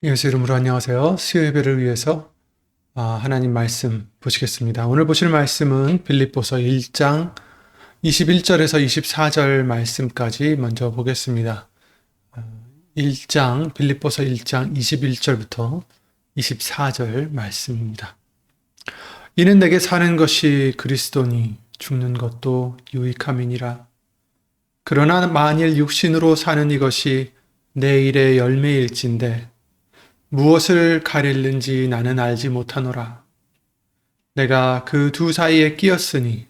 예수 이름으로 안녕하세요. 수요 예배를 위해서 하나님 말씀 보시겠습니다. 오늘 보실 말씀은 빌립보서 1장 21절에서 24절 말씀까지 먼저 보겠습니다. 빌립보서 1장 21절부터 24절 말씀입니다. 이는 내게 사는 것이 그리스도니 죽는 것도 유익함이니라. 그러나 만일 육신으로 사는 이것이 내 일의 열매일진데 무엇을 가릴는지 나는 알지 못하노라. 내가 그 두 사이에 끼었으니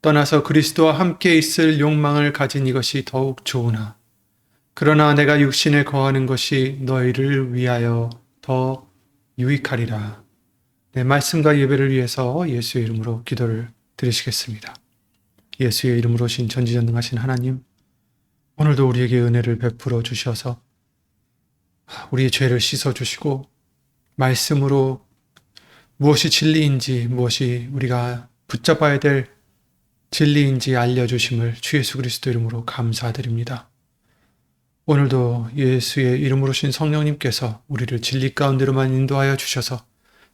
떠나서 그리스도와 함께 있을 욕망을 가진 이것이 더욱 좋으나 그러나 내가 육신에 거하는 것이 너희를 위하여 더 유익하리라. 내 말씀과 예배를 위해서 예수의 이름으로 기도를 드리시겠습니다. 예수의 이름으로 신 전지전능하신 하나님, 오늘도 우리에게 은혜를 베풀어 주셔서 우리의 죄를 씻어주시고 말씀으로 무엇이 진리인지 무엇이 우리가 붙잡아야 될 진리인지 알려주심을 주 예수 그리스도 이름으로 감사드립니다. 오늘도 예수의 이름으로 신 성령님께서 우리를 진리 가운데로만 인도하여 주셔서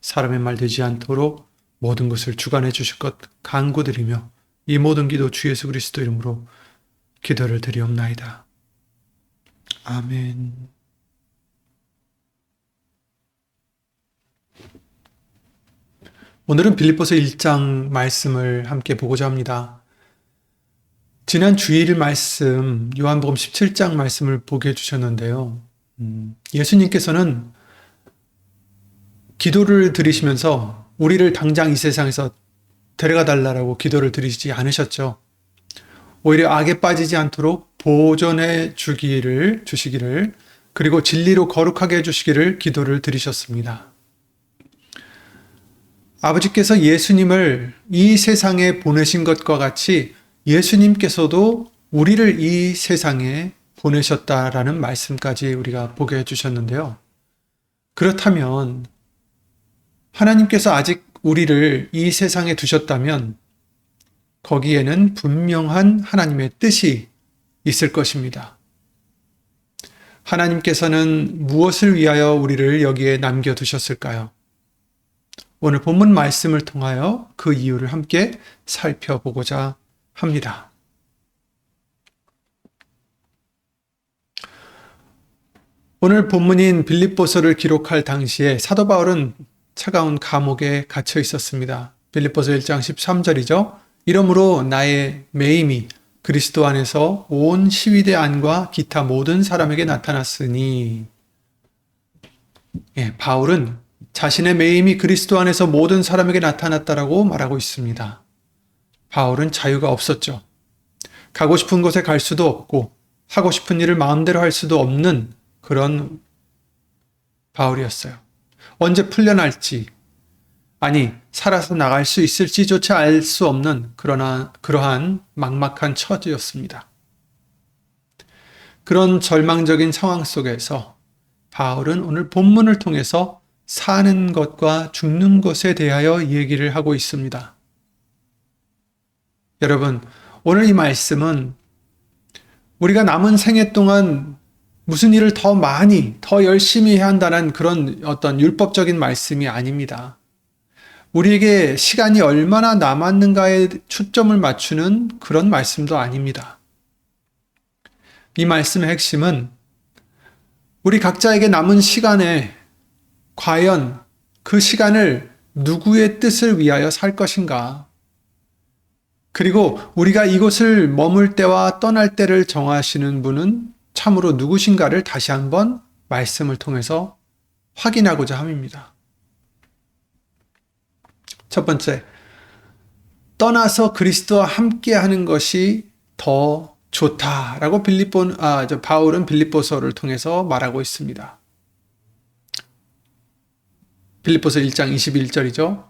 사람의 말 되지 않도록 모든 것을 주관해 주실 것 간구드리며 이 모든 기도 주 예수 그리스도 이름으로 기도를 드리옵나이다. 아멘. 오늘은 빌립보서 1장 말씀을 함께 보고자 합니다. 지난 주일 말씀, 요한복음 17장 말씀을 보게 해주셨는데요. 예수님께서는 기도를 드리시면서 우리를 당장 이 세상에서 데려가 달라고 기도를 드리지 않으셨죠. 오히려 악에 빠지지 않도록 보존해 주시기를 그리고 진리로 거룩하게 해주시기를 기도를 드리셨습니다. 아버지께서 예수님을 이 세상에 보내신 것과 같이 예수님께서도 우리를 이 세상에 보내셨다라는 말씀까지 우리가 보게 해주셨는데요. 그렇다면 하나님께서 아직 우리를 이 세상에 두셨다면 거기에는 분명한 하나님의 뜻이 있을 것입니다. 하나님께서는 무엇을 위하여 우리를 여기에 남겨두셨을까요? 오늘 본문 말씀을 통하여 그 이유를 함께 살펴보고자 합니다. 오늘 본문인 빌립보서를 기록할 당시에 사도 바울은 차가운 감옥에 갇혀 있었습니다. 빌립보서 1장 13절이죠. 이러므로 나의 매임이 그리스도 안에서 온 시위대 안과 기타 모든 사람에게 나타났으니, 바울은 자신의 매임이 그리스도 안에서 모든 사람에게 나타났다라고 말하고 있습니다. 바울은 자유가 없었죠. 가고 싶은 곳에 갈 수도 없고 하고 싶은 일을 마음대로 할 수도 없는 그런 바울이었어요. 언제 풀려날지, 아니 살아서 나갈 수 있을지조차 알 수 없는 그러한 막막한 처지였습니다. 그런 절망적인 상황 속에서 바울은 오늘 본문을 통해서 사는 것과 죽는 것에 대하여 얘기를 하고 있습니다. 여러분, 오늘 이 말씀은 우리가 남은 생애 동안 무슨 일을 더 많이, 더 열심히 해야 한다는 그런 어떤 율법적인 말씀이 아닙니다. 우리에게 시간이 얼마나 남았는가에 초점을 맞추는 그런 말씀도 아닙니다. 이 말씀의 핵심은 우리 각자에게 남은 시간에 과연 그 시간을 누구의 뜻을 위하여 살 것인가? 그리고 우리가 이곳을 머물 때와 떠날 때를 정하시는 분은 참으로 누구신가를 다시 한번 말씀을 통해서 확인하고자 함입니다. 첫 번째, 떠나서 그리스도와 함께 하는 것이 더 좋다라고 바울은 빌립보서를 통해서 말하고 있습니다. 빌립보서 1장 21절이죠.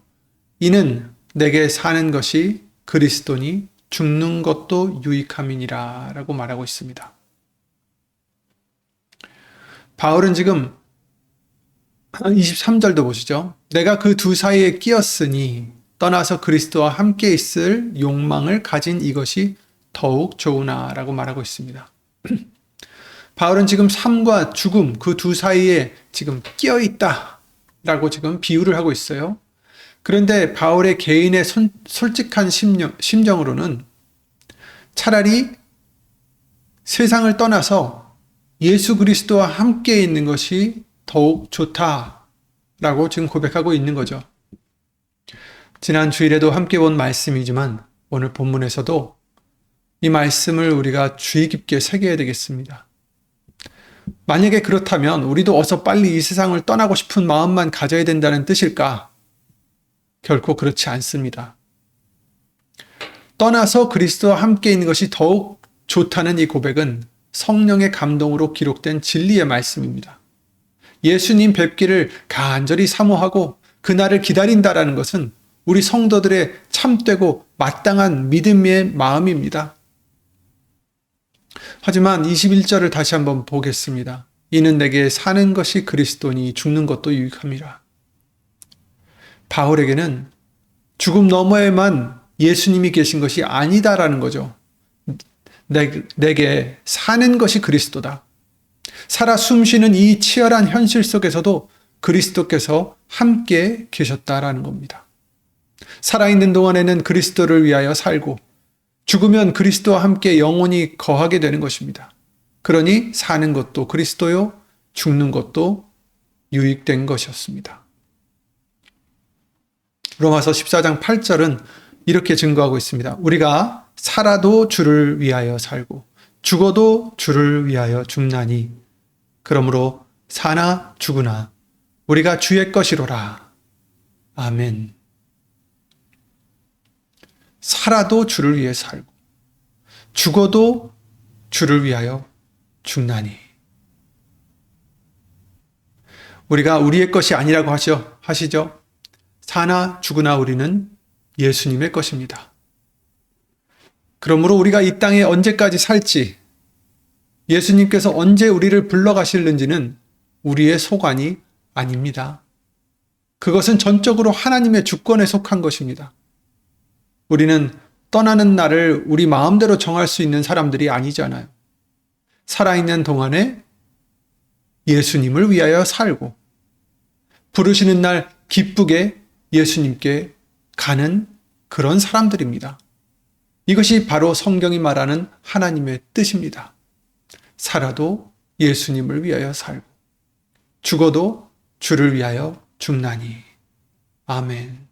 이는 내게 사는 것이 그리스도니 죽는 것도 유익함이니라 라고 말하고 있습니다. 바울은 지금 23절도 보시죠. 내가 그 두 사이에 끼었으니 떠나서 그리스도와 함께 있을 욕망을 가진 이것이 더욱 좋으나 라고 말하고 있습니다. 바울은 지금 삶과 죽음 그 두 사이에 지금 끼어 있다라고 지금 비유를 하고 있어요. 그런데 바울의 개인의 솔직한 심정으로는 차라리 세상을 떠나서 예수 그리스도와 함께 있는 것이 더욱 좋다라고 지금 고백하고 있는 거죠. 지난 주일에도 함께 본 말씀이지만 오늘 본문에서도 이 말씀을 우리가 주의 깊게 새겨야 되겠습니다. 만약에 그렇다면 우리도 어서 빨리 이 세상을 떠나고 싶은 마음만 가져야 된다는 뜻일까? 결코 그렇지 않습니다. 떠나서 그리스도와 함께 있는 것이 더욱 좋다는 이 고백은 성령의 감동으로 기록된 진리의 말씀입니다. 예수님 뵙기를 간절히 사모하고 그날을 기다린다라는 것은 우리 성도들의 참되고 마땅한 믿음의 마음입니다. 하지만 21절을 다시 한번 보겠습니다. 이는 내게 사는 것이 그리스도니 죽는 것도 유익함이라. 바울에게는 죽음 너머에만 예수님이 계신 것이 아니다라는 거죠. 내게 사는 것이 그리스도다. 살아 숨쉬는 이 치열한 현실 속에서도 그리스도께서 함께 계셨다라는 겁니다. 살아있는 동안에는 그리스도를 위하여 살고 죽으면 그리스도와 함께 영원히 거하게 되는 것입니다. 그러니 사는 것도 그리스도요, 죽는 것도 유익된 것이었습니다. 로마서 14장 8절은 이렇게 증거하고 있습니다. 우리가 살아도 주를 위하여 살고 죽어도 주를 위하여 죽나니 그러므로 사나 죽으나 우리가 주의 것이로라. 아멘. 살아도 주를 위해 살고 죽어도 주를 위하여 죽나니. 우리가 우리의 것이 아니라고 하시죠. 사나 죽으나 우리는 예수님의 것입니다. 그러므로 우리가 이 땅에 언제까지 살지, 예수님께서 언제 우리를 불러가실는지는 우리의 소관이 아닙니다. 그것은 전적으로 하나님의 주권에 속한 것입니다. 우리는 떠나는 날을 우리 마음대로 정할 수 있는 사람들이 아니잖아요. 살아있는 동안에 예수님을 위하여 살고 부르시는 날 기쁘게 예수님께 가는 그런 사람들입니다. 이것이 바로 성경이 말하는 하나님의 뜻입니다. 살아도 예수님을 위하여 살고 죽어도 주를 위하여 죽나니. 아멘.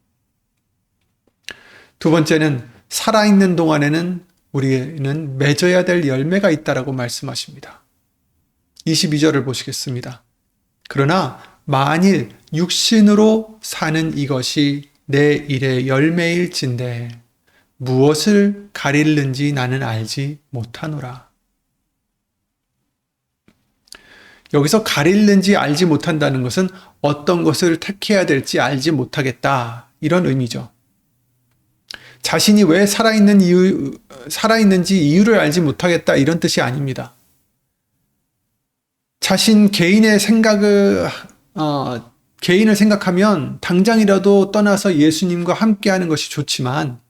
두 번째는 살아있는 동안에는 우리는 맺어야 될 열매가 있다라고 말씀하십니다. 22절을 보시겠습니다. 그러나 만일 육신으로 사는 이것이 내 일의 열매일진대 무엇을 가릴는지 나는 알지 못하노라. 여기서 가릴는지 알지 못한다는 것은 어떤 것을 택해야 될지 알지 못하겠다, 이런 의미죠. 자신이 왜 살아있는지 이유를 알지 못하겠다, 이런 뜻이 아닙니다. 자신 개인의 개인을 생각하면 당장이라도 떠나서 예수님과 함께하는 것이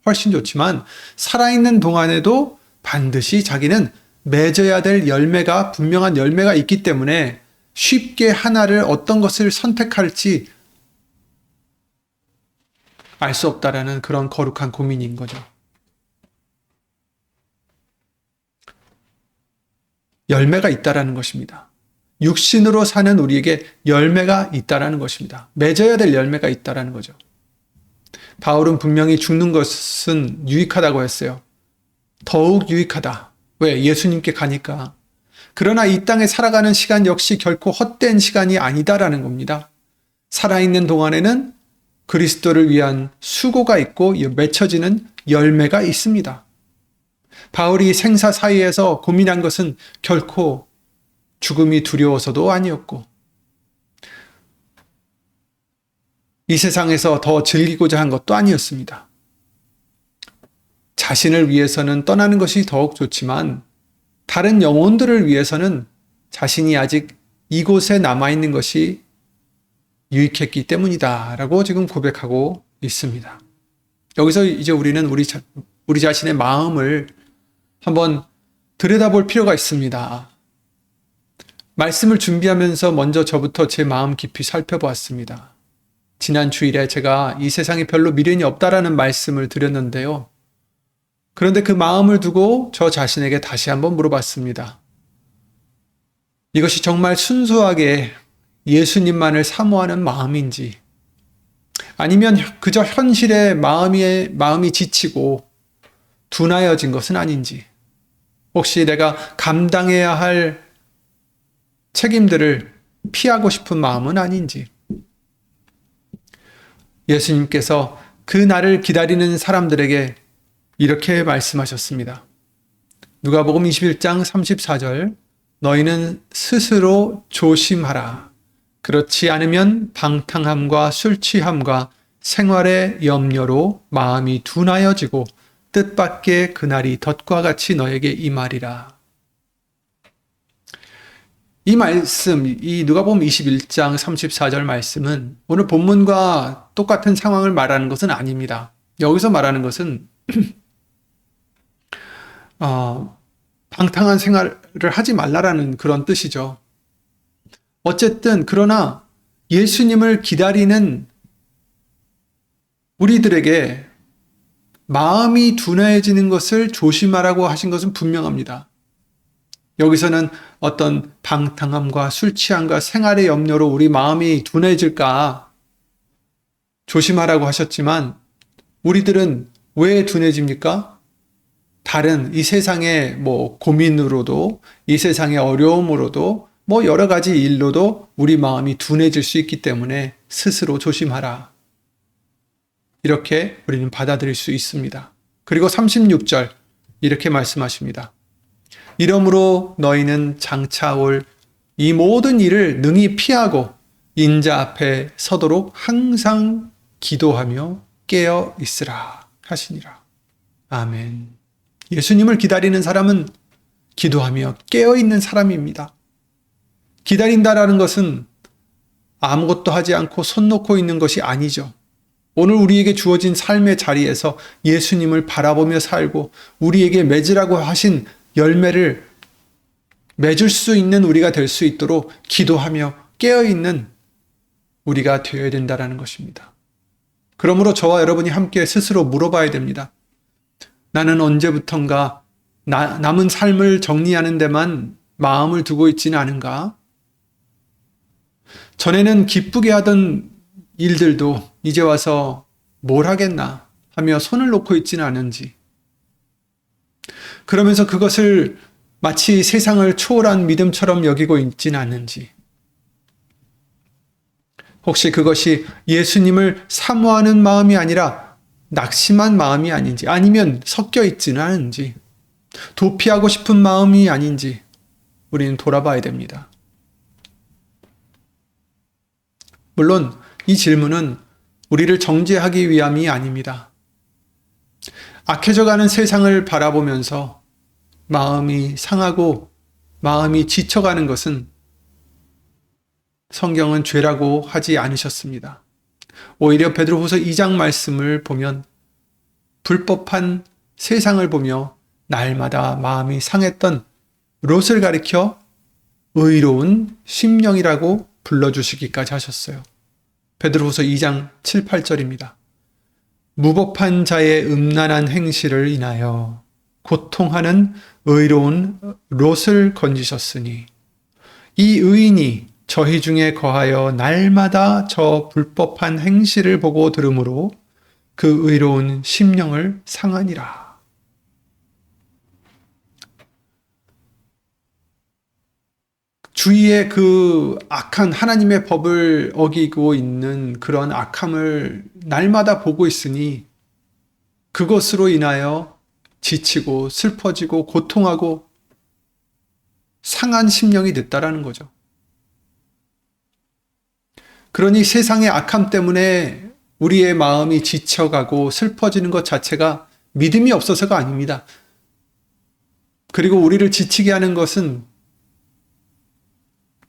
훨씬 좋지만 살아있는 동안에도 반드시 자기는 맺어야 될 분명한 열매가 있기 때문에 쉽게 하나를 어떤 것을 선택할지 알 수 없다라는 그런 거룩한 고민인 거죠. 열매가 있다라는 것입니다. 육신으로 사는 우리에게 열매가 있다라는 것입니다. 맺어야 될 열매가 있다라는 거죠. 바울은 분명히 죽는 것은 유익하다고 했어요. 더욱 유익하다. 왜? 예수님께 가니까. 그러나 이 땅에 살아가는 시간 역시 결코 헛된 시간이 아니다라는 겁니다. 살아있는 동안에는 그리스도를 위한 수고가 있고 맺혀지는 열매가 있습니다. 바울이 생사 사이에서 고민한 것은 결코 죽음이 두려워서도 아니었고 이 세상에서 더 즐기고자 한 것도 아니었습니다. 자신을 위해서는 떠나는 것이 더욱 좋지만 다른 영혼들을 위해서는 자신이 아직 이곳에 남아있는 것이 유익했기 때문이다 라고 지금 고백하고 있습니다. 여기서 이제 우리는 우리 자신의 마음을 한번 들여다볼 필요가 있습니다. 말씀을 준비하면서 먼저 저부터 제 마음 깊이 살펴보았습니다. 지난 주일에 제가 이 세상에 별로 미련이 없다라는 말씀을 드렸는데요. 그런데 그 마음을 두고 저 자신에게 다시 한번 물어봤습니다. 이것이 정말 순수하게 예수님만을 사모하는 마음인지, 아니면 그저 현실에 마음이 지치고 둔하여진 것은 아닌지, 혹시 내가 감당해야 할 책임들을 피하고 싶은 마음은 아닌지. 예수님께서 그 날을 기다리는 사람들에게 이렇게 말씀하셨습니다. 누가복음 21장 34절, 너희는 스스로 조심하라. 그렇지 않으면 방탕함과 술 취함과 생활의 염려로 마음이 둔하여지고 뜻밖의 그날이 덫과 같이 너에게 임하리라. 이 말씀, 이 누가복음 21장 34절 말씀은 오늘 본문과 똑같은 상황을 말하는 것은 아닙니다. 여기서 말하는 것은 방탕한 생활을 하지 말라라는 그런 뜻이죠. 어쨌든 그러나 예수님을 기다리는 우리들에게 마음이 둔해지는 것을 조심하라고 하신 것은 분명합니다. 여기서는 어떤 방탕함과 술 취함과 생활의 염려로 우리 마음이 둔해질까 조심하라고 하셨지만, 우리들은 왜 둔해집니까? 다른 이 세상의 고민으로도, 이 세상의 어려움으로도, 여러 가지 일로도 우리 마음이 둔해질 수 있기 때문에 스스로 조심하라. 이렇게 우리는 받아들일 수 있습니다. 그리고 36절 이렇게 말씀하십니다. 이러므로 너희는 장차 올 이 모든 일을 능히 피하고 인자 앞에 서도록 항상 기도하며 깨어 있으라 하시니라. 아멘. 예수님을 기다리는 사람은 기도하며 깨어 있는 사람입니다. 기다린다라는 것은 아무것도 하지 않고 손 놓고 있는 것이 아니죠. 오늘 우리에게 주어진 삶의 자리에서 예수님을 바라보며 살고 우리에게 맺으라고 하신 열매를 맺을 수 있는 우리가 될 수 있도록 기도하며 깨어있는 우리가 되어야 된다는 것입니다. 그러므로 저와 여러분이 함께 스스로 물어봐야 됩니다. 나는 언제부턴가 남은 삶을 정리하는 데만 마음을 두고 있지는 않은가? 전에는 기쁘게 하던 일들도 이제 와서 뭘 하겠나 하며 손을 놓고 있지는 않은지, 그러면서 그것을 마치 세상을 초월한 믿음처럼 여기고 있지는 않은지, 혹시 그것이 예수님을 사모하는 마음이 아니라 낙심한 마음이 아닌지, 아니면 섞여 있지는 않은지, 도피하고 싶은 마음이 아닌지 우리는 돌아봐야 됩니다. 물론 이 질문은 우리를 정죄하기 위함이 아닙니다. 악해져가는 세상을 바라보면서 마음이 상하고 마음이 지쳐가는 것은 성경은 죄라고 하지 않으셨습니다. 오히려 베드로후서 2장 말씀을 보면 불법한 세상을 보며 날마다 마음이 상했던 롯을 가리켜 의로운 심령이라고 불러주시기까지 하셨어요. 베드로후서 2장 7, 8절입니다. 무법한 자의 음란한 행실을 인하여 고통하는 의로운 롯을 건지셨으니 이 의인이 저희 중에 거하여 날마다 저 불법한 행실을 보고 들으므로 그 의로운 심령을 상하니라. 주위에 그 악한 하나님의 법을 어기고 있는 그런 악함을 날마다 보고 있으니 그것으로 인하여 지치고 슬퍼지고 고통하고 상한 심령이 됐다라는 거죠. 그러니 세상의 악함 때문에 우리의 마음이 지쳐가고 슬퍼지는 것 자체가 믿음이 없어서가 아닙니다. 그리고 우리를 지치게 하는 것은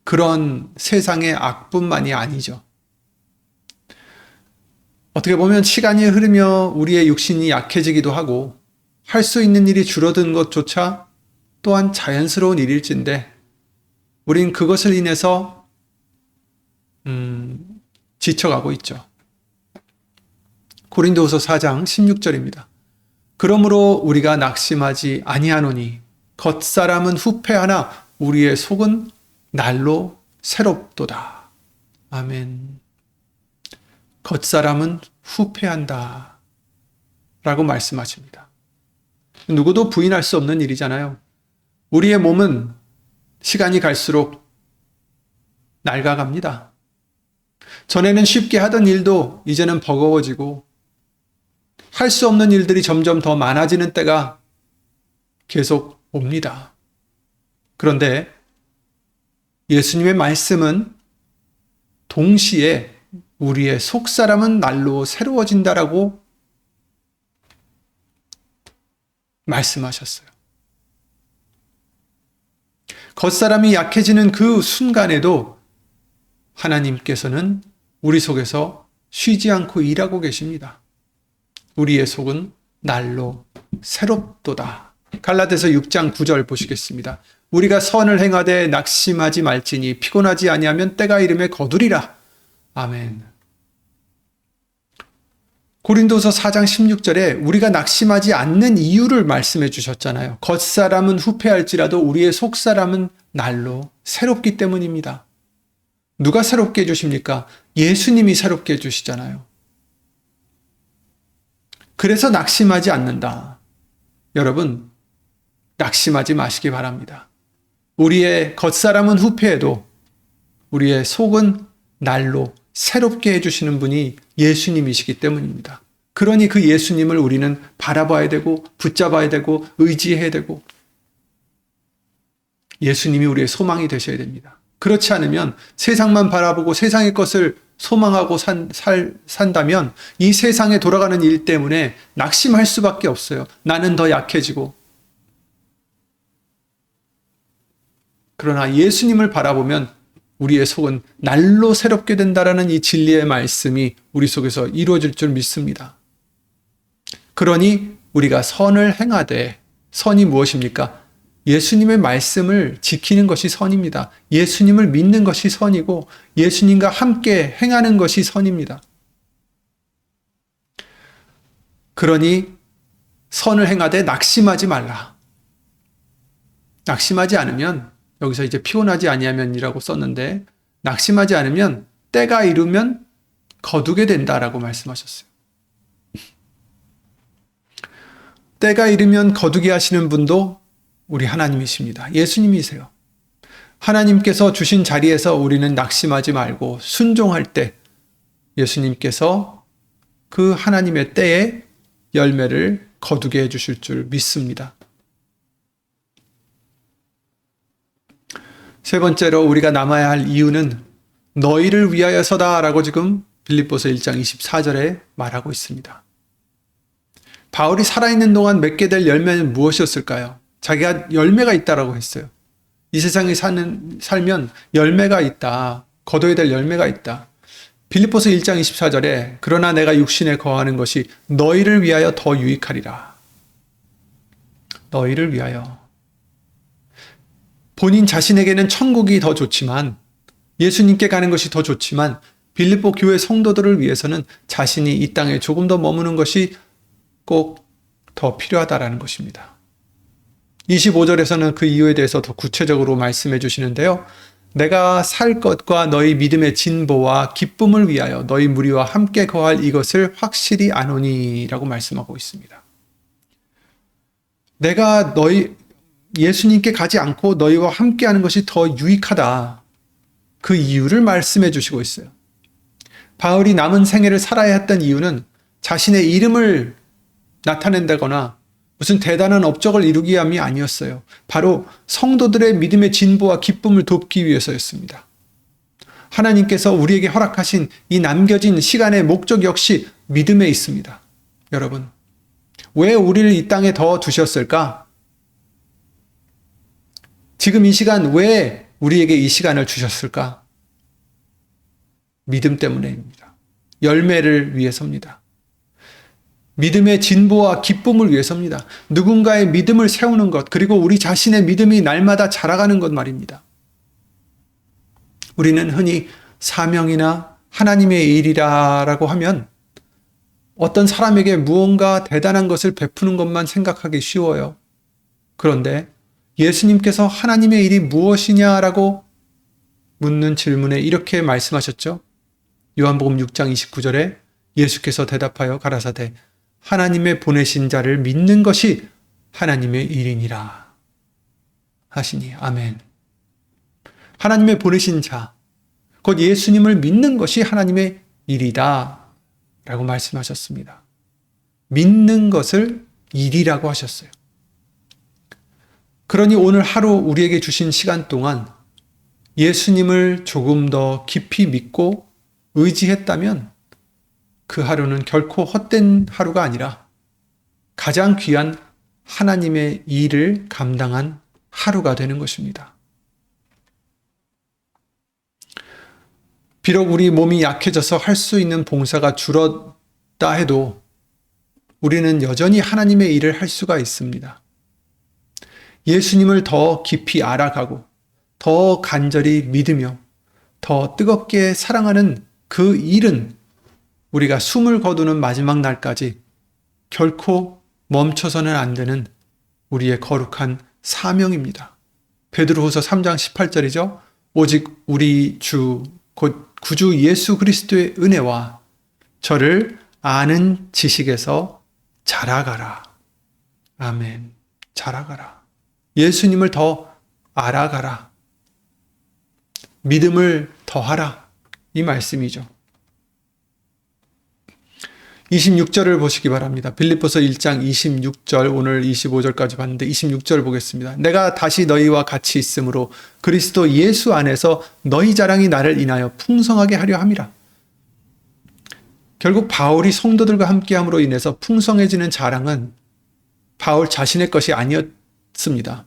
그런 세상의 악뿐만이 아니죠. 어떻게 보면 시간이 흐르며 우리의 육신이 약해지기도 하고 할 수 있는 일이 줄어든 것조차 또한 자연스러운 일일진데 우린 그것을 인해서 지쳐가고 있죠. 고린도후서 4장 16절입니다. 그러므로 우리가 낙심하지 아니하노니 겉사람은 후패하나 우리의 속은 날로 새롭도다. 아멘. 겉사람은 후패한다 라고 말씀하십니다. 누구도 부인할 수 없는 일이잖아요. 우리의 몸은 시간이 갈수록 낡아갑니다. 전에는 쉽게 하던 일도 이제는 버거워지고 할 수 없는 일들이 점점 더 많아지는 때가 계속 옵니다. 그런데 예수님의 말씀은 동시에 우리의 속사람은 날로 새로워진다라고 말씀하셨어요. 겉사람이 약해지는 그 순간에도 하나님께서는 우리 속에서 쉬지 않고 일하고 계십니다. 우리의 속은 날로 새롭도다. 갈라디아서 6장 9절 보시겠습니다. 우리가 선을 행하되 낙심하지 말지니 피곤하지 아니하면 때가 이름에 거두리라. 아멘. 고린도서 4장 16절에 우리가 낙심하지 않는 이유를 말씀해 주셨잖아요. 겉사람은 후패할지라도 우리의 속사람은 날로 새롭기 때문입니다. 누가 새롭게 해주십니까? 예수님이 새롭게 해주시잖아요. 그래서 낙심하지 않는다. 여러분, 낙심하지 마시기 바랍니다. 우리의 겉사람은 후패해도 우리의 속은 날로 새롭게 해주시는 분이 예수님이시기 때문입니다. 그러니 그 예수님을 우리는 바라봐야 되고 붙잡아야 되고 의지해야 되고 예수님이 우리의 소망이 되셔야 됩니다. 그렇지 않으면 세상만 바라보고 세상의 것을 소망하고 산다면 이 세상에 돌아가는 일 때문에 낙심할 수밖에 없어요. 나는 더 약해지고. 그러나 예수님을 바라보면 우리의 속은 날로 새롭게 된다라는 이 진리의 말씀이 우리 속에서 이루어질 줄 믿습니다. 그러니 우리가 선을 행하되, 선이 무엇입니까? 예수님의 말씀을 지키는 것이 선입니다. 예수님을 믿는 것이 선이고 예수님과 함께 행하는 것이 선입니다. 그러니 선을 행하되 낙심하지 말라. 낙심하지 않으면, 여기서 이제 피곤하지 아니하면이라고 썼는데 낙심하지 않으면 때가 이르면 거두게 된다라고 말씀하셨어요. 때가 이르면 거두게 하시는 분도 우리 하나님이십니다. 예수님이세요. 하나님께서 주신 자리에서 우리는 낙심하지 말고 순종할 때 예수님께서 그 하나님의 때에 열매를 거두게 해주실 줄 믿습니다. 세 번째로 우리가 남아야 할 이유는 너희를 위하여서다라고 지금 빌립보서 1장 24절에 말하고 있습니다. 바울이 살아있는 동안 맺게 될 열매는 무엇이었을까요? 자기가 열매가 있다라고 했어요. 이 세상에 살면 열매가 있다. 거둬야 될 열매가 있다. 빌립보서 1장 24절에 그러나 내가 육신에 거하는 것이 너희를 위하여 더 유익하리라. 너희를 위하여. 본인 자신에게는 천국이 더 좋지만 예수님께 가는 것이 더 좋지만 빌립보 교회 성도들을 위해서는 자신이 이 땅에 조금 더 머무는 것이 꼭 더 필요하다라는 것입니다. 25절에서는 그 이유에 대해서 더 구체적으로 말씀해 주시는데요. 내가 살 것과 너희 믿음의 진보와 기쁨을 위하여 너희 무리와 함께 거할 이것을 확실히 아노니 라고 말씀하고 있습니다. 내가 예수님께 가지 않고 너희와 함께하는 것이 더 유익하다. 그 이유를 말씀해 주시고 있어요. 바울이 남은 생애를 살아야 했던 이유는 자신의 이름을 나타낸다거나 무슨 대단한 업적을 이루기 위함이 아니었어요. 바로 성도들의 믿음의 진보와 기쁨을 돕기 위해서였습니다. 하나님께서 우리에게 허락하신 이 남겨진 시간의 목적 역시 믿음에 있습니다. 여러분, 왜 우리를 이 땅에 더 두셨을까? 지금 이 시간 왜 우리에게 이 시간을 주셨을까? 믿음 때문에입니다. 열매를 위해서입니다. 믿음의 진보와 기쁨을 위해서입니다. 누군가의 믿음을 세우는 것, 그리고 우리 자신의 믿음이 날마다 자라가는 것 말입니다. 우리는 흔히 사명이나 하나님의 일이라고 하면 어떤 사람에게 무언가 대단한 것을 베푸는 것만 생각하기 쉬워요. 그런데 예수님께서 하나님의 일이 무엇이냐라고 묻는 질문에 이렇게 말씀하셨죠. 요한복음 6장 29절에 예수께서 대답하여 가라사대 하나님의 보내신 자를 믿는 것이 하나님의 일이니라 하시니 아멘. 하나님의 보내신 자, 곧 예수님을 믿는 것이 하나님의 일이다 라고 말씀하셨습니다. 믿는 것을 일이라고 하셨어요. 그러니 오늘 하루 우리에게 주신 시간 동안 예수님을 조금 더 깊이 믿고 의지했다면 그 하루는 결코 헛된 하루가 아니라 가장 귀한 하나님의 일을 감당한 하루가 되는 것입니다. 비록 우리 몸이 약해져서 할 수 있는 봉사가 줄었다 해도 우리는 여전히 하나님의 일을 할 수가 있습니다. 예수님을 더 깊이 알아가고 더 간절히 믿으며 더 뜨겁게 사랑하는 그 일은 우리가 숨을 거두는 마지막 날까지 결코 멈춰서는 안 되는 우리의 거룩한 사명입니다. 베드로후서 3장 18절이죠. 오직 우리 주 곧 구주 예수 그리스도의 은혜와 저를 아는 지식에서 자라가라. 아멘. 자라가라. 예수님을 더 알아가라. 믿음을 더하라. 이 말씀이죠. 26절을 보시기 바랍니다. 빌립보서 1장 26절, 오늘 25절까지 봤는데 26절 보겠습니다. 내가 다시 너희와 같이 있으므로 그리스도 예수 안에서 너희 자랑이 나를 인하여 풍성하게 하려 함이라. 결국 바울이 성도들과 함께함으로 인해서 풍성해지는 자랑은 바울 자신의 것이 아니었습니다.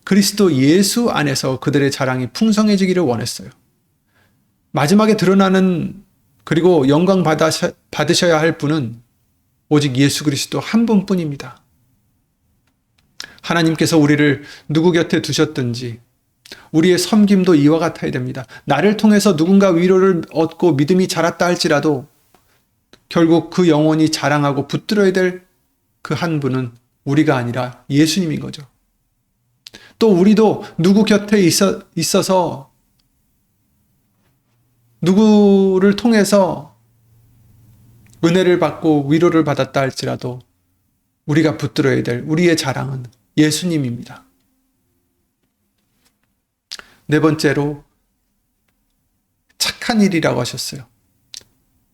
그리스도 예수 안에서 그들의 자랑이 풍성해지기를 원했어요. 마지막에 드러나는 그리고 영광 받으셔야 할 분은 오직 예수 그리스도 한 분뿐입니다. 하나님께서 우리를 누구 곁에 두셨든지 우리의 섬김도 이와 같아야 됩니다. 나를 통해서 누군가 위로를 얻고 믿음이 자랐다 할지라도 결국 그 영혼이 자랑하고 붙들어야 될 그 한 분은 우리가 아니라 예수님인 거죠. 또 우리도 누구 곁에 있어서 누구를 통해서 은혜를 받고 위로를 받았다 할지라도 우리가 붙들어야 될 우리의 자랑은 예수님입니다. 네 번째로 착한 일이라고 하셨어요.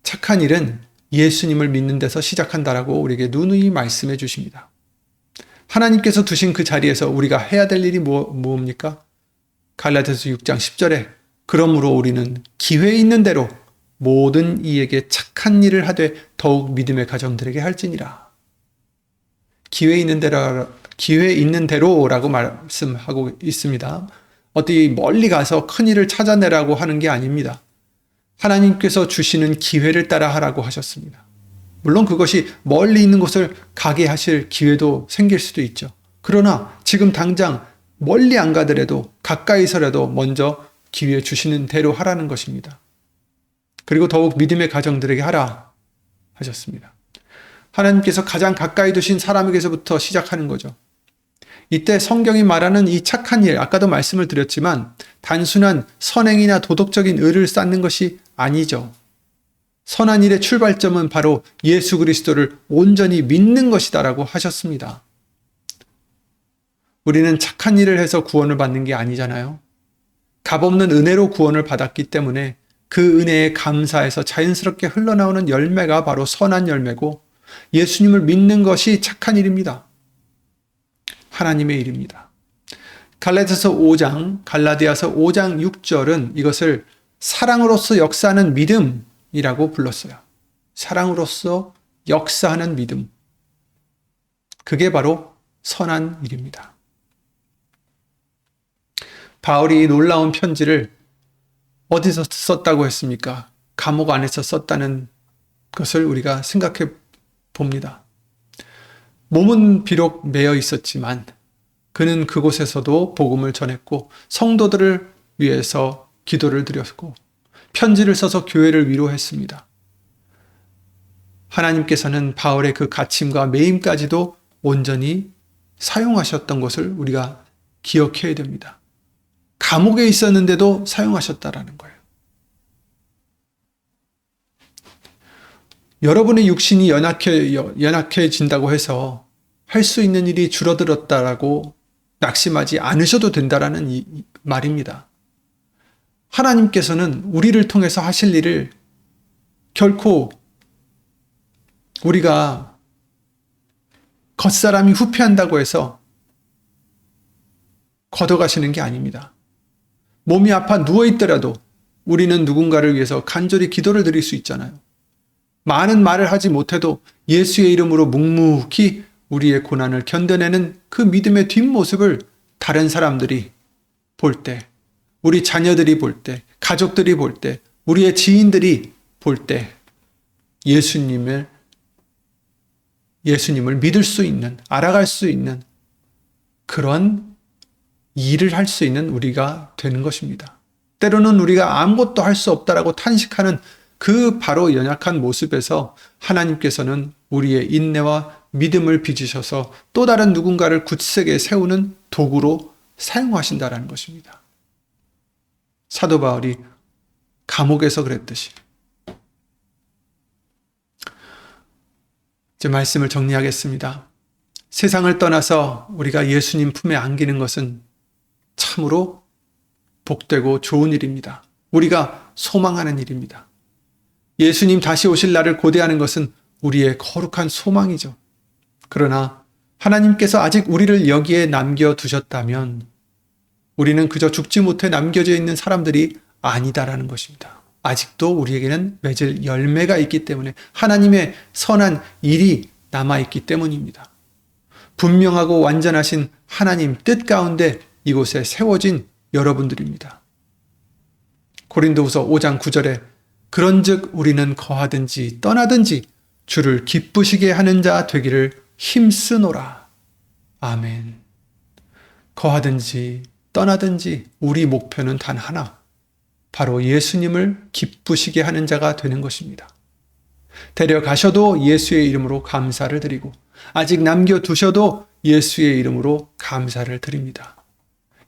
착한 일은 예수님을 믿는 데서 시작한다라고 우리에게 누누이 말씀해 주십니다. 하나님께서 두신 그 자리에서 우리가 해야 될 일이 무엇입니까? 갈라디아서 6장 10절에 그러므로 우리는 기회 있는 대로 모든 이에게 착한 일을 하되 더욱 믿음의 가정들에게 할지니라. 기회 있는 대로라고 말씀하고 있습니다. 어디 멀리 가서 큰 일을 찾아내라고 하는 게 아닙니다. 하나님께서 주시는 기회를 따라 하라고 하셨습니다. 물론 그것이 멀리 있는 곳을 가게 하실 기회도 생길 수도 있죠. 그러나 지금 당장 멀리 안 가더라도 가까이서라도 먼저 기회 주시는 대로 하라는 것입니다. 그리고 더욱 믿음의 가정들에게 하라 하셨습니다. 하나님께서 가장 가까이 두신 사람에게서부터 시작하는 거죠. 이때 성경이 말하는 이 착한 일, 아까도 말씀을 드렸지만 단순한 선행이나 도덕적인 의를 쌓는 것이 아니죠. 선한 일의 출발점은 바로 예수 그리스도를 온전히 믿는 것이다라고 하셨습니다. 우리는 착한 일을 해서 구원을 받는 게 아니잖아요. 값없는 은혜로 구원을 받았기 때문에 그 은혜에 감사해서 자연스럽게 흘러나오는 열매가 바로 선한 열매고 예수님을 믿는 것이 착한 일입니다. 하나님의 일입니다. 갈라디아서 5장 6절은 이것을 사랑으로서 역사하는 믿음이라고 불렀어요. 사랑으로서 역사하는 믿음. 그게 바로 선한 일입니다. 바울이 놀라운 편지를 어디서 썼다고 했습니까? 감옥 안에서 썼다는 것을 우리가 생각해 봅니다. 몸은 비록 매여 있었지만 그는 그곳에서도 복음을 전했고 성도들을 위해서 기도를 드렸고 편지를 써서 교회를 위로했습니다. 하나님께서는 바울의 그 갇힘과 매임까지도 온전히 사용하셨던 것을 우리가 기억해야 됩니다. 감옥에 있었는데도 사용하셨다라는 거예요. 여러분의 육신이 연약해진다고 해서 할 수 있는 일이 줄어들었다라고 낙심하지 않으셔도 된다라는 말입니다. 하나님께서는 우리를 통해서 하실 일을 결코 우리가 겉사람이 후패한다고 해서 걷어가시는 게 아닙니다. 몸이 아파 누워있더라도 우리는 누군가를 위해서 간절히 기도를 드릴 수 있잖아요. 많은 말을 하지 못해도 예수의 이름으로 묵묵히 우리의 고난을 견뎌내는 그 믿음의 뒷모습을 다른 사람들이 볼 때, 우리 자녀들이 볼 때, 가족들이 볼 때, 우리의 지인들이 볼 때 예수님을 믿을 수 있는, 알아갈 수 있는 그런 일을 할 수 있는 우리가 되는 것입니다. 때로는 우리가 아무것도 할 수 없다라고 탄식하는 그 바로 연약한 모습에서 하나님께서는 우리의 인내와 믿음을 빚으셔서 또 다른 누군가를 굳세게 세우는 도구로 사용하신다라는 것입니다. 사도 바울이 감옥에서 그랬듯이. 이제 말씀을 정리하겠습니다. 세상을 떠나서 우리가 예수님 품에 안기는 것은 참으로 복되고 좋은 일입니다. 우리가 소망하는 일입니다. 예수님 다시 오실 날을 고대하는 것은 우리의 거룩한 소망이죠. 그러나 하나님께서 아직 우리를 여기에 남겨두셨다면 우리는 그저 죽지 못해 남겨져 있는 사람들이 아니다라는 것입니다. 아직도 우리에게는 맺을 열매가 있기 때문에 하나님의 선한 일이 남아있기 때문입니다. 분명하고 완전하신 하나님 뜻 가운데 이곳에 세워진 여러분들입니다. 고린도후서 5장 9절에 그런즉 우리는 거하든지 떠나든지 주를 기쁘시게 하는 자 되기를 힘쓰노라. 아멘. 거하든지 떠나든지 우리 목표는 단 하나, 바로 예수님을 기쁘시게 하는 자가 되는 것입니다. 데려가셔도 예수의 이름으로 감사를 드리고 아직 남겨두셔도 예수의 이름으로 감사를 드립니다.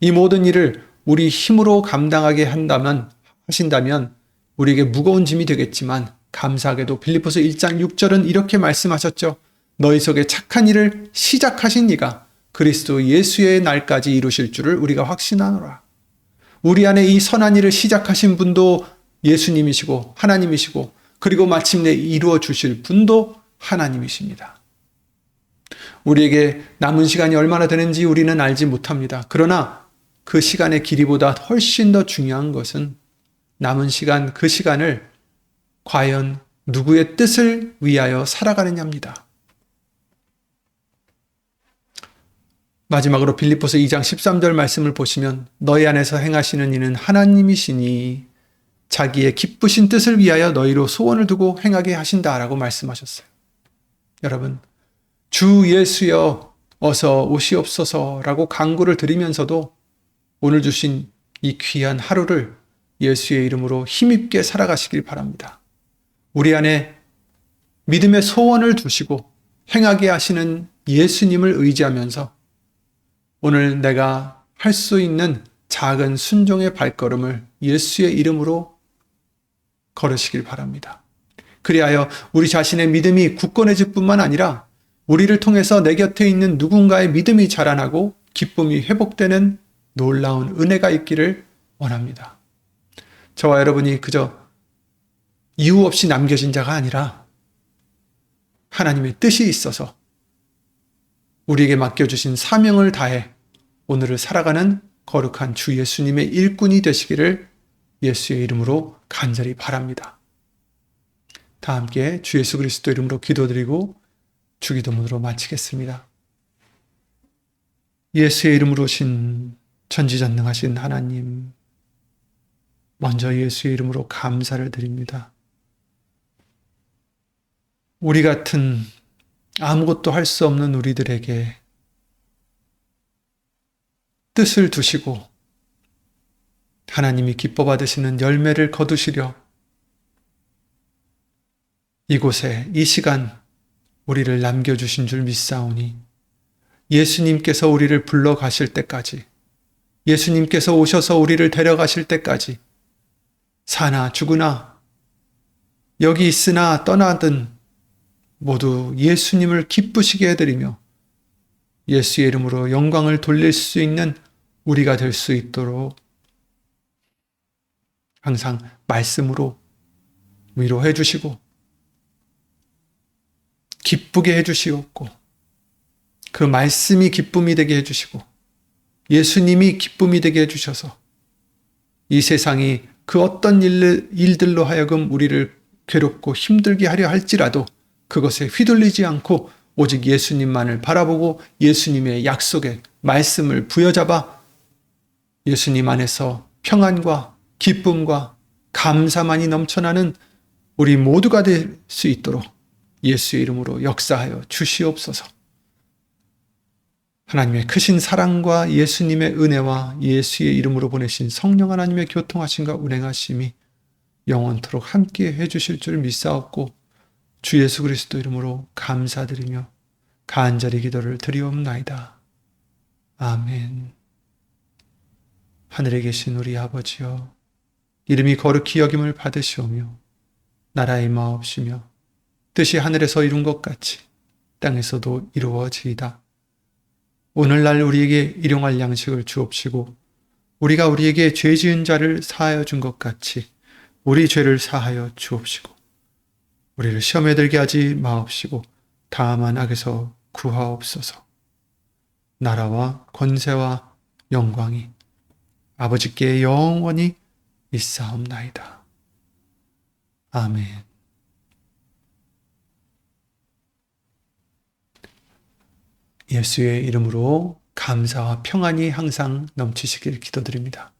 이 모든 일을 우리 힘으로 감당하게 하신다면 우리에게 무거운 짐이 되겠지만 감사하게도 빌립보서 1장 6절은 이렇게 말씀하셨죠. 너희 속에 착한 일을 시작하신 이가 그리스도 예수의 날까지 이루실 줄을 우리가 확신하노라. 우리 안에 이 선한 일을 시작하신 분도 예수님이시고 하나님이시고 그리고 마침내 이루어 주실 분도 하나님이십니다. 우리에게 남은 시간이 얼마나 되는지 우리는 알지 못합니다. 그러나 그 시간의 길이보다 훨씬 더 중요한 것은 남은 시간, 그 시간을 과연 누구의 뜻을 위하여 살아가느냐입니다. 마지막으로 빌립보서 2장 13절 말씀을 보시면 너희 안에서 행하시는 이는 하나님이시니 자기의 기쁘신 뜻을 위하여 너희로 소원을 두고 행하게 하신다라고 말씀하셨어요. 여러분, 주 예수여 어서 오시옵소서라고 간구를 드리면서도 오늘 주신 이 귀한 하루를 예수의 이름으로 힘있게 살아가시길 바랍니다. 우리 안에 믿음의 소원을 두시고 행하게 하시는 예수님을 의지하면서 오늘 내가 할 수 있는 작은 순종의 발걸음을 예수의 이름으로 걸으시길 바랍니다. 그리하여 우리 자신의 믿음이 굳건해질 뿐만 아니라 우리를 통해서 내 곁에 있는 누군가의 믿음이 자라나고 기쁨이 회복되는 놀라운 은혜가 있기를 원합니다. 저와 여러분이 그저 이유 없이 남겨진 자가 아니라 하나님의 뜻이 있어서 우리에게 맡겨주신 사명을 다해 오늘을 살아가는 거룩한 주 예수님의 일꾼이 되시기를 예수의 이름으로 간절히 바랍니다. 다 함께 주 예수 그리스도 이름으로 기도드리고 주기도문으로 마치겠습니다. 예수의 이름으로 오신 전지전능하신 하나님, 먼저 예수의 이름으로 감사를 드립니다. 우리 같은 아무것도 할 수 없는 우리들에게 뜻을 두시고 하나님이 기뻐 받으시는 열매를 거두시려 이곳에 이 시간 우리를 남겨주신 줄 믿사오니 예수님께서 우리를 불러 가실 때까지, 예수님께서 오셔서 우리를 데려가실 때까지 사나 죽으나 여기 있으나 떠나든 모두 예수님을 기쁘시게 해드리며 예수의 이름으로 영광을 돌릴 수 있는 우리가 될 수 있도록 항상 말씀으로 위로해 주시고 기쁘게 해 주시옵고 그 말씀이 기쁨이 되게 해 주시고 예수님이 기쁨이 되게 해 주셔서 이 세상이 그 어떤 일들로 하여금 우리를 괴롭고 힘들게 하려 할지라도 그것에 휘둘리지 않고 오직 예수님만을 바라보고 예수님의 약속의 말씀을 부여잡아 예수님 안에서 평안과 기쁨과 감사만이 넘쳐나는 우리 모두가 될 수 있도록 예수의 이름으로 역사하여 주시옵소서. 하나님의 크신 사랑과 예수님의 은혜와 예수의 이름으로 보내신 성령 하나님의 교통하심과 운행하심이 영원토록 함께 해주실 줄 믿사옵고 주 예수 그리스도 이름으로 감사드리며 간절히 기도를 드리옵나이다. 아멘. 하늘에 계신 우리 아버지여, 이름이 거룩히 여김을 받으시오며 나라의 마옵시며 뜻이 하늘에서 이룬 것 같이 땅에서도 이루어지이다. 오늘날 우리에게 일용할 양식을 주옵시고 우리가 우리에게 죄 지은 자를 사하여 준 것 같이 우리 죄를 사하여 주옵시고 우리를 시험에 들게 하지 마옵시고 다만 악에서 구하옵소서. 나라와 권세와 영광이 아버지께 영원히 있사옵나이다. 아멘. 예수의 이름으로 감사와 평안이 항상 넘치시길 기도드립니다.